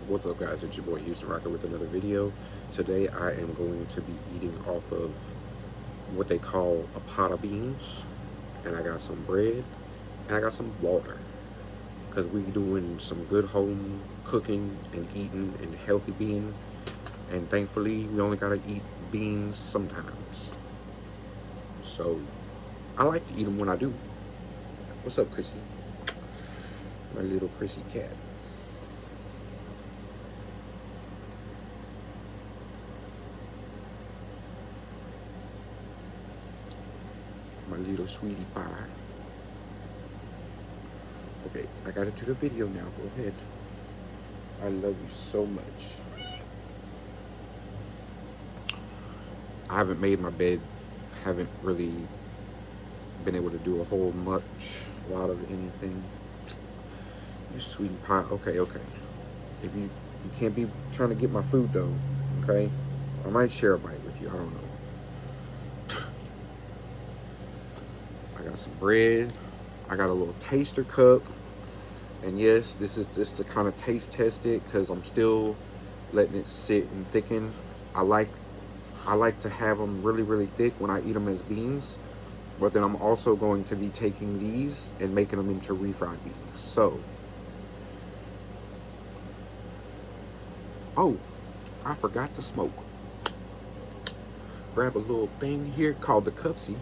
What's up, guys? It's your boy Houston Rocker with another video. Today I am going to be eating off of what they call a pot of beans, and I got some bread and I got some water because we doing some good home cooking and eating and healthy being, and thankfully we only gotta eat beans sometimes. So I like to eat them when I do. What's up, Chrissy? My little Chrissy cat. My little sweetie pie. Okay, I gotta do the video now. Go ahead. I love you so much. I haven't made my bed. Haven't really been able to do a lot of anything. You sweetie pie. Okay. If you can't be trying to get my food though. Okay, I might share a bite with you. I don't know. I got some bread. I got a little taster cup. And yes, this is just to kind of taste test it because I'm still letting it sit and thicken. I like to have them really thick when I eat them as beans. But then I'm also going to be taking these and making them into refried beans. So, oh, I forgot to smoke. Grab a little thing here called the cupsy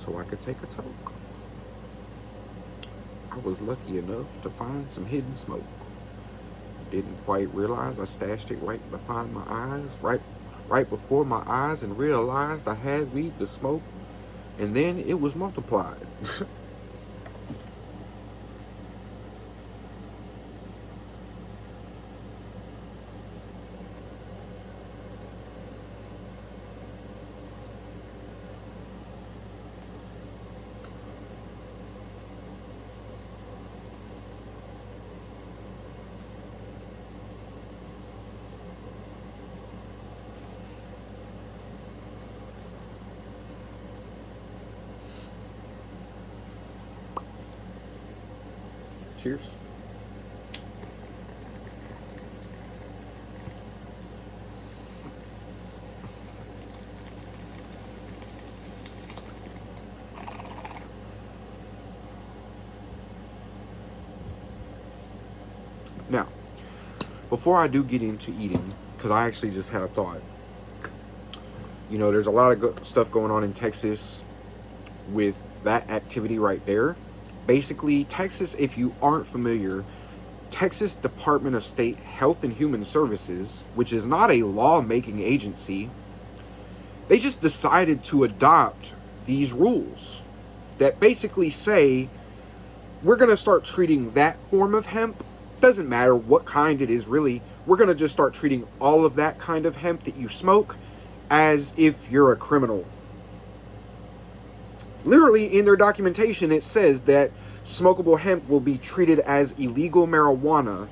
so I could take a toke. I was lucky enough to find some hidden smoke. Didn't quite realize I stashed it right behind my eyes, right before my eyes, and realized I had weed to smoke, and then it was multiplied. Cheers. Now, before I do get into eating, because I actually just had a thought. You know, there's a lot of good stuff going on in Texas with that activity right there. Basically, Texas, if you aren't familiar, Texas Department of State Health and Human Services, which is not a law-making agency, they just decided to adopt these rules that basically say we're going to start treating that form of hemp, doesn't matter what kind it is really, we're going to just start treating all of that kind of hemp that you smoke as if you're a criminal. Literally, in their documentation, it says that smokable hemp will be treated as illegal marijuana.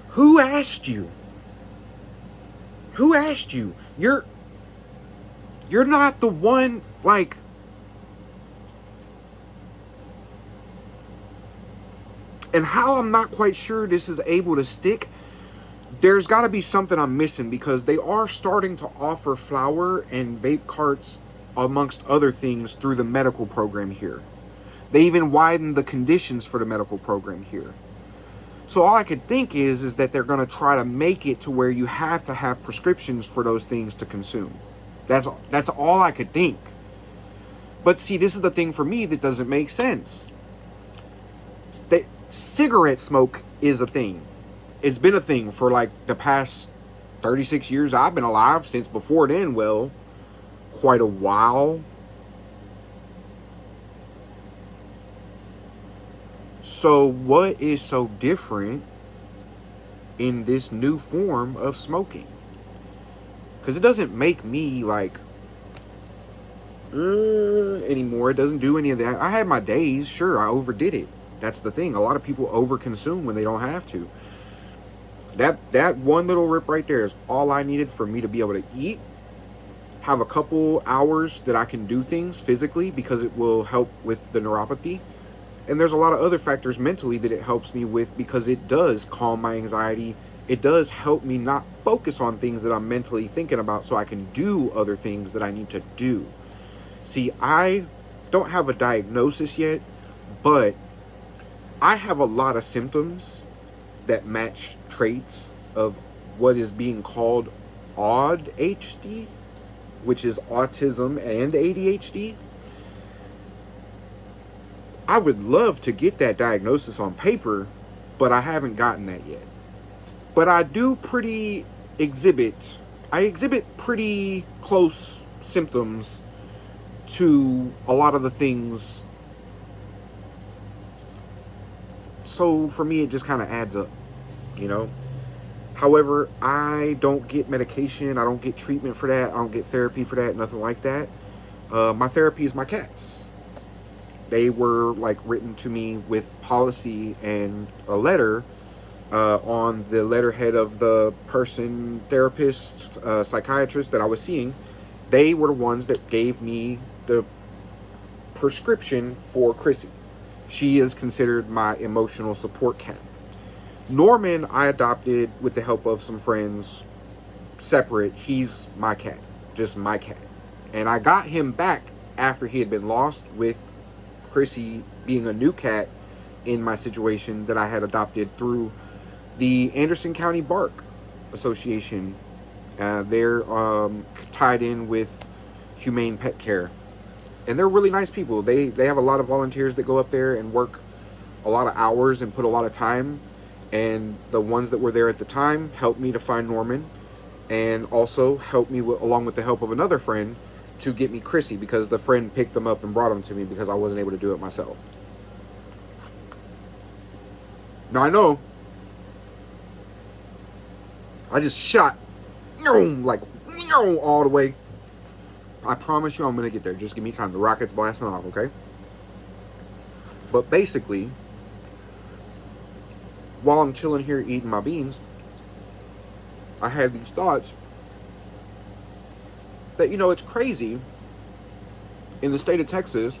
Who asked you? Who asked you? You're not the one, like... And how I'm not quite sure this is able to stick, there's got to be something I'm missing, because they are starting to offer flower and vape carts amongst other things through the medical program here. They even widened the conditions for the medical program here. So all I could think is that they're going to try to make it to where you have to have prescriptions for those things to consume. That's all I could think. But see, this is the thing for me that doesn't make sense. Cigarette smoke is a thing. It's been a thing for like the past 36 years I've been alive. Since before then, well, quite a while. So what is so different in this new form of smoking? Because it doesn't make me like anymore. It doesn't do any of that. I had my days, sure, I overdid it. That's the thing. A lot of people overconsume when they don't have to. That one little rip right there is all I needed for me to be able to eat, have a couple hours that I can do things physically because it will help with the neuropathy, And there's a lot of other factors mentally that it helps me with, because it does calm my anxiety. It does help me not focus on things that I'm mentally thinking about, so I can do other things that I need to do. See, I don't have a diagnosis yet, but I have a lot of symptoms that match traits of what is being called AUD-HD, which is autism and ADHD. I would love to get that diagnosis on paper, but I haven't gotten that yet. But I exhibit pretty close symptoms to a lot of the things. So for me, it just kind of adds up, you know? However, I don't get medication. I don't get treatment for that. I don't get therapy for that, nothing like that. My therapy is my cats. They were like written to me with policy and a letter on the letterhead of the person, therapist, psychiatrist that I was seeing. They were the ones that gave me the prescription for Chrissy. She is considered my emotional support cat. Norman, I adopted with the help of some friends separate. He's my cat, just my cat. And I got him back after he had been lost, with Chrissy being a new cat in my situation that I had adopted through the Anderson County Bark Association. They're tied in with Humane Pet Care. And they're really nice people. They have a lot of volunteers that go up there and work a lot of hours and put a lot of time. And the ones that were there at the time helped me to find Norman, and also helped me, along with the help of another friend, to get me Chrissy, because the friend picked them up and brought them to me because I wasn't able to do it myself. Now I just shot like all the way. I promise you I'm going to get there. Just give me time. The rocket's blasting off, okay? But basically, while I'm chilling here eating my beans, I had these thoughts that, it's crazy. In the state of Texas,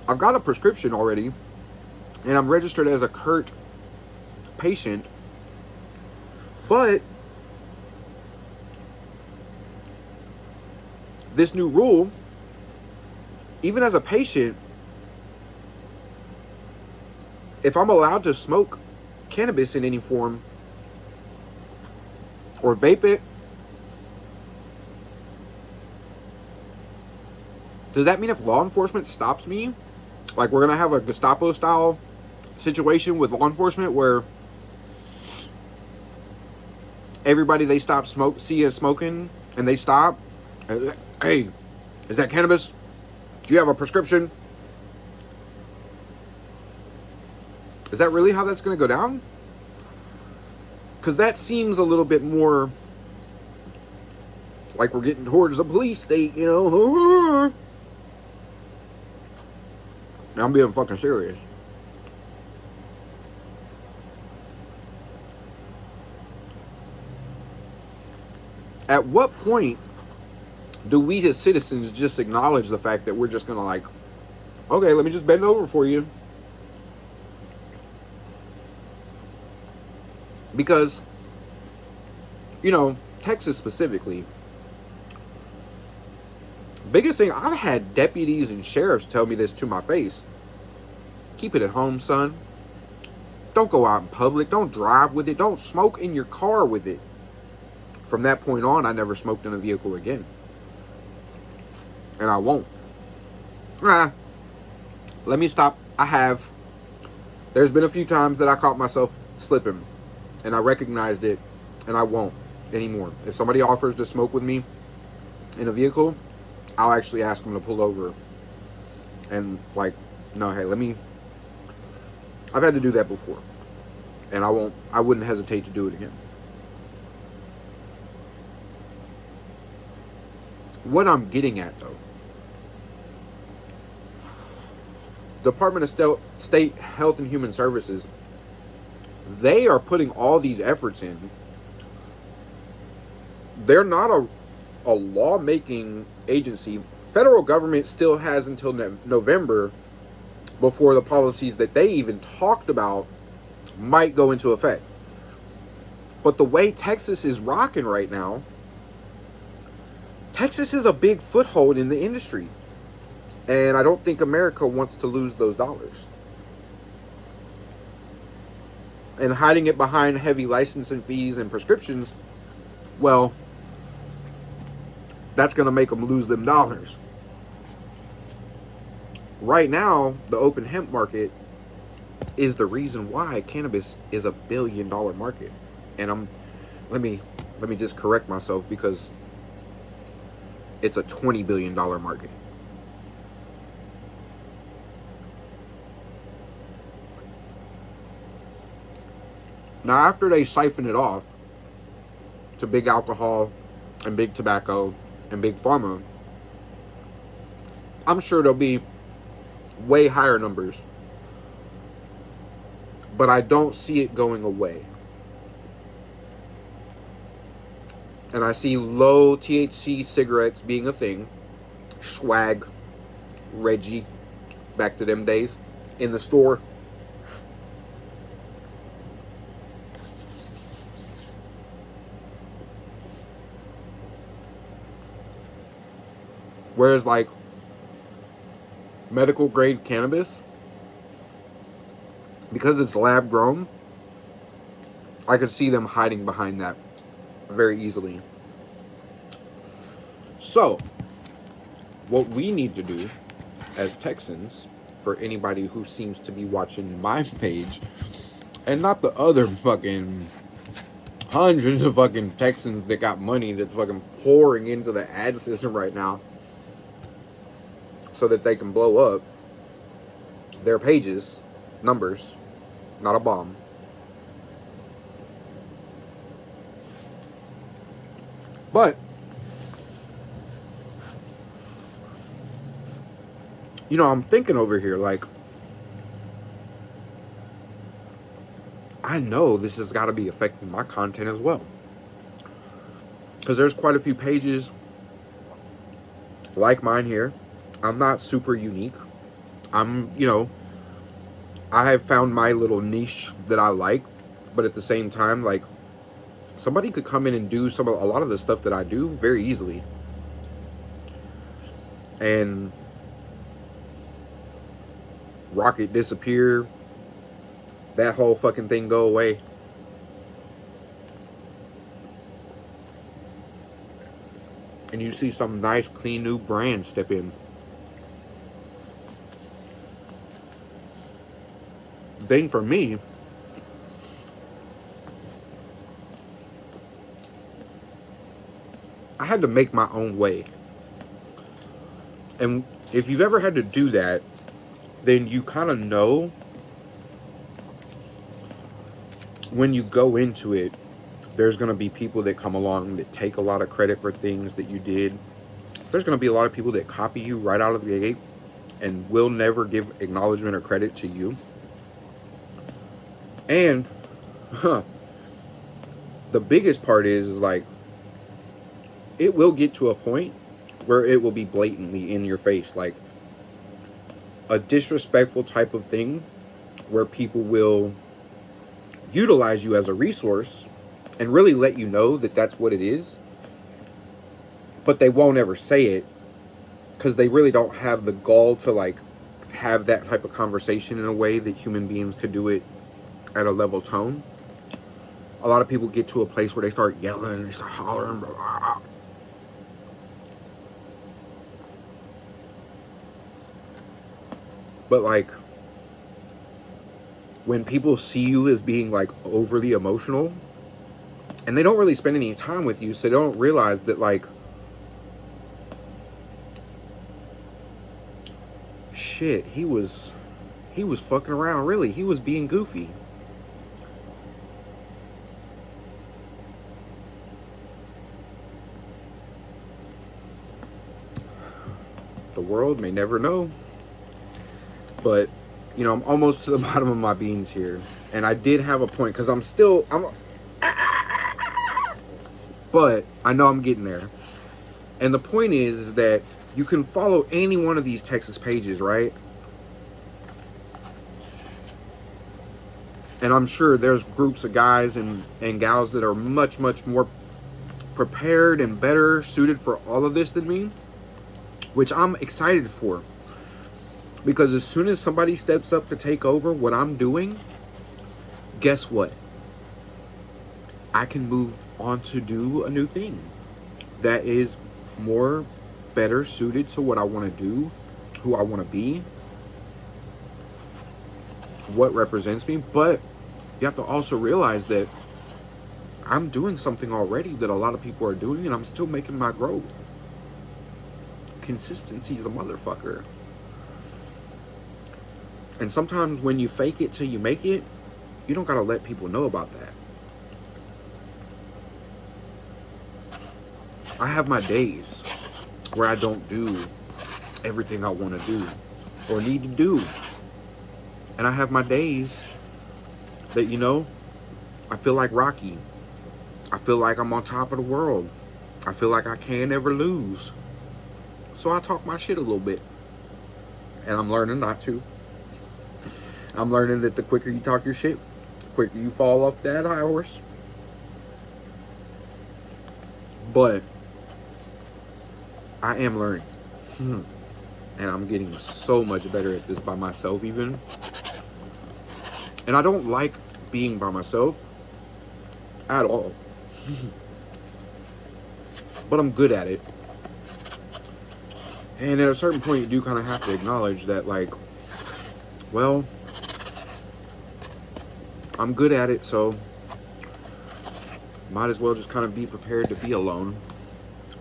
I've got a prescription already, and I'm registered as a CURT patient, but this new rule, even as a patient, if I'm allowed to smoke cannabis in any form or vape it, does that mean if law enforcement stops me, like we're going to have a Gestapo style situation with law enforcement where everybody they see us smoking and they stop? Hey, is that cannabis? Do you have a prescription? Is that really how that's going to go down? Because that seems a little bit more like we're getting towards a police state, Now I'm being fucking serious. At what point do we as citizens just acknowledge the fact that we're just going to okay, let me just bend over for you? Because, Texas specifically, biggest thing, I've had deputies and sheriffs tell me this to my face. Keep it at home, son. Don't go out in public. Don't drive with it. Don't smoke in your car with it. From that point on, I never smoked in a vehicle again. And I won't. Let me stop. There's been a few times that I caught myself slipping, and I recognized it, and I won't anymore. If somebody offers to smoke with me in a vehicle, I'll actually ask them to pull over and no, hey, I've had to do that before, and I wouldn't hesitate to do it again. What I'm getting at, though, Department of State Health and Human Services, they are putting all these efforts in. They're not a lawmaking agency. Federal government still has until November before the policies that they even talked about might go into effect. But the way Texas is rocking right now, Texas is a big foothold in the industry. And I don't think America wants to lose those dollars. And hiding it behind heavy licensing fees and prescriptions, well, that's going to make them lose them dollars. Right now, the open hemp market is the reason why cannabis is a $1 billion market. And let me just correct myself, because it's a $20 billion market. Now, after they siphon it off to big alcohol and big tobacco and big pharma, I'm sure there'll be way higher numbers. But I don't see it going away. And I see low THC cigarettes being a thing. Swag, Reggie, back to them days, in the store. Whereas, like, medical grade cannabis, because it's lab grown, I could see them hiding behind that very easily. So, what we need to do as Texans, for anybody who seems to be watching my page, and not the other fucking hundreds of fucking Texans that got money that's fucking pouring into the ad system right now so that they can blow up their pages, numbers, not a bomb. But, you know, I'm thinking over here, like, I know this has got to be affecting my content as well. Because there's quite a few pages like mine here. I'm not super unique. You know, I have found my little niche that I like. But at the same time, like, somebody could come in and do a lot of the stuff that I do very easily. And Rocket disappear. That whole fucking thing go away. And you see some nice, clean, new brand step in. The thing for me, I had to make my own way. And if you've ever had to do that, then you kind of know when you go into it, there's going to be people that come along that take a lot of credit for things that you did. There's going to be a lot of people that copy you right out of the gate and will never give acknowledgement or credit to you. And the biggest part is like, it will get to a point where it will be blatantly in your face, like a disrespectful type of thing where people will utilize you as a resource and really let you know that that's what it is, but they won't ever say it because they really don't have the gall to like have that type of conversation in a way that human beings could do it at a level tone. A lot of people get to a place where they start yelling, they start hollering, blah, blah, blah. But like, when people see you as being like overly emotional, and they don't really spend any time with you, so they don't realize that like, shit, he was fucking around, really. He was being goofy. The world may never know. But, you know, I'm almost to the bottom of my beans here. And I did have a point, because but I know I'm getting there. And the point is that you can follow any one of these Texas pages, right? And I'm sure there's groups of guys and gals that are much, much more prepared and better suited for all of this than me, which I'm excited for. Because as soon as somebody steps up to take over what I'm doing, guess what? I can move on to do a new thing that is more better suited to what I want to do, who I want to be, what represents me. But you have to also realize that I'm doing something already that a lot of people are doing, and I'm still making my growth. Consistency is a motherfucker. And sometimes when you fake it till you make it, you don't gotta let people know about that. I have my days where I don't do everything I want to do or need to do. And I have my days that, I feel like Rocky. I feel like I'm on top of the world. I feel like I can't ever lose. So I talk my shit a little bit. And I'm learning not to. I'm learning that the quicker you talk your shit, the quicker you fall off that high horse. But I am learning. And I'm getting so much better at this by myself even. And I don't like being by myself at all. But I'm good at it. And at a certain point, you do kind of have to acknowledge that, like, well, I'm good at it, so might as well just kind of be prepared to be alone.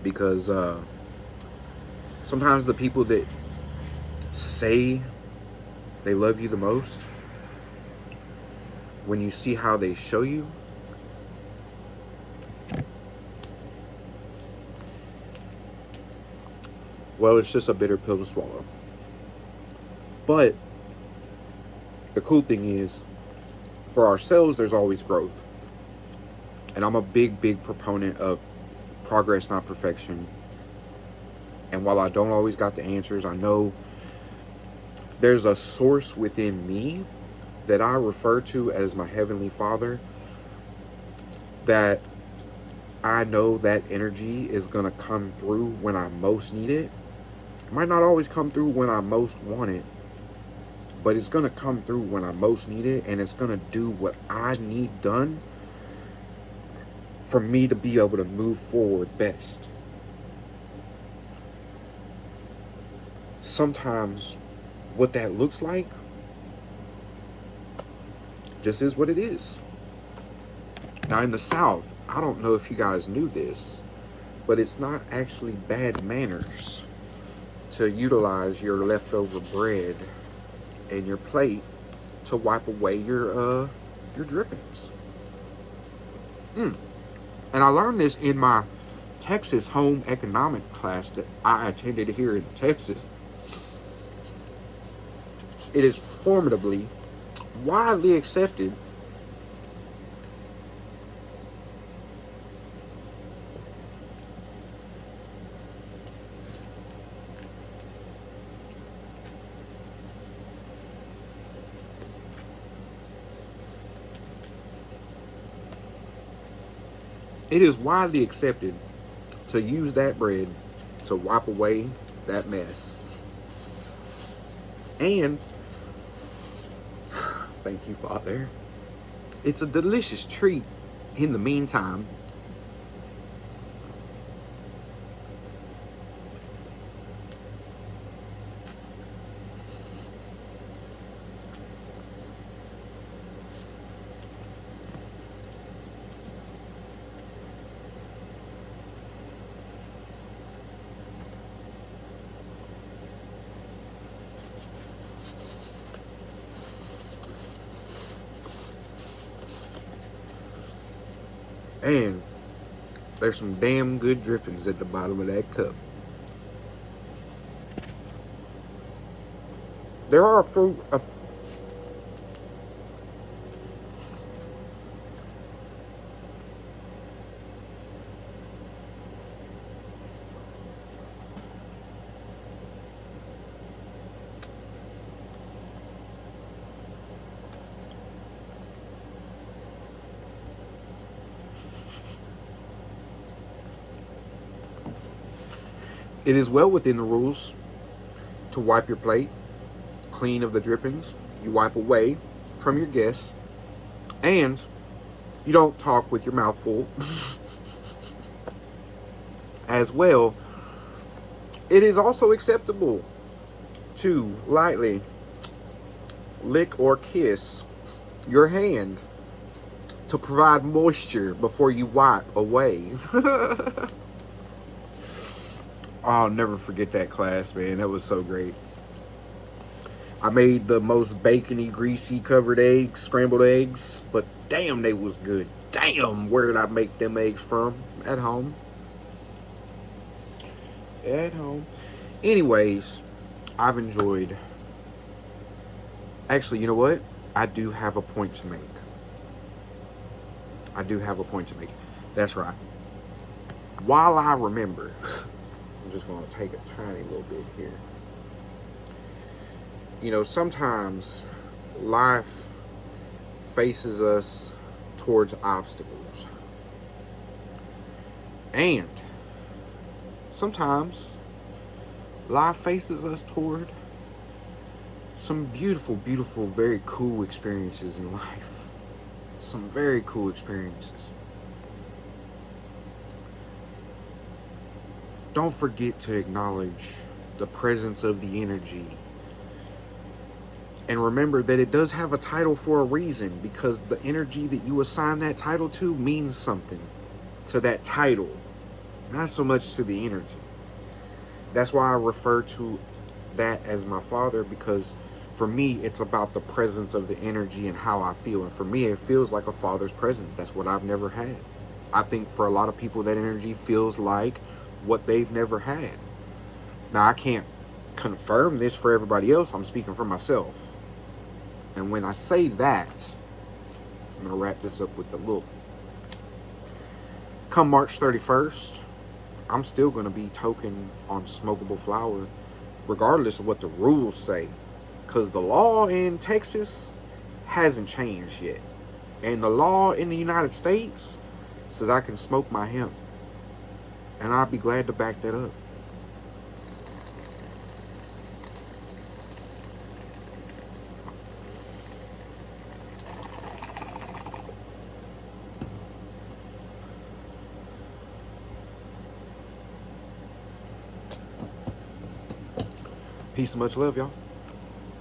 Because sometimes the people that say they love you the most, when you see how they show you, well, it's just a bitter pill to swallow. But the cool thing is, for ourselves, there's always growth. And I'm a big, big proponent of progress, not perfection. And while I don't always got the answers, I know there's a source within me that I refer to as my Heavenly Father, that I know that energy is going to come through when I most need it. It might not always come through when I most want it, but it's going to come through when I most need it, and it's going to do what I need done for me to be able to move forward best. Sometimes what that looks like just is what it is. Now in the South, I don't know if you guys knew this, but it's not actually bad manners to utilize your leftover bread and your plate to wipe away your drippings. And I learned this in my Texas home economic class that I attended here in Texas. It is formidably, widely accepted to use that bread to wipe away that mess. And thank you, Father. It's a delicious treat in the meantime. And there's some damn good drippings at the bottom of that cup. There are It is well within the rules to wipe your plate clean of the drippings. You wipe away from your guests, and you don't talk with your mouth full. As well, it is also acceptable to lightly lick or kiss your hand to provide moisture before you wipe away. I'll never forget that class, man. That was so great. I made the most bacony, greasy covered eggs, scrambled eggs, but damn, they was good. Damn, where did I make them eggs from? At home. At home. Anyways, I've enjoyed. Actually, you know what? I do have a point to make. That's right. While I remember, I'm just going to take a tiny little bit here. You know, sometimes life faces us towards obstacles. And sometimes life faces us toward some beautiful, beautiful, very cool experiences in life. Some very cool experiences. Don't forget to acknowledge the presence of the energy. And remember that it does have a title for a reason, because the energy that you assign that title to means something to that title, not so much to the energy. That's why I refer to that as my father, because for me, it's about the presence of the energy and how I feel. And for me, it feels like a father's presence. That's what I've never had. I think for a lot of people, that energy feels like what they've never had. Now, I can't confirm this for everybody else. I'm speaking for myself. And when I say that, I'm going to wrap this up with a little. Come March 31st, I'm still going to be token on smokable flower, regardless of what the rules say. Because the law in Texas hasn't changed yet. And the law in the United States says I can smoke my hemp. And I'd be glad to back that up. Peace and much love, y'all.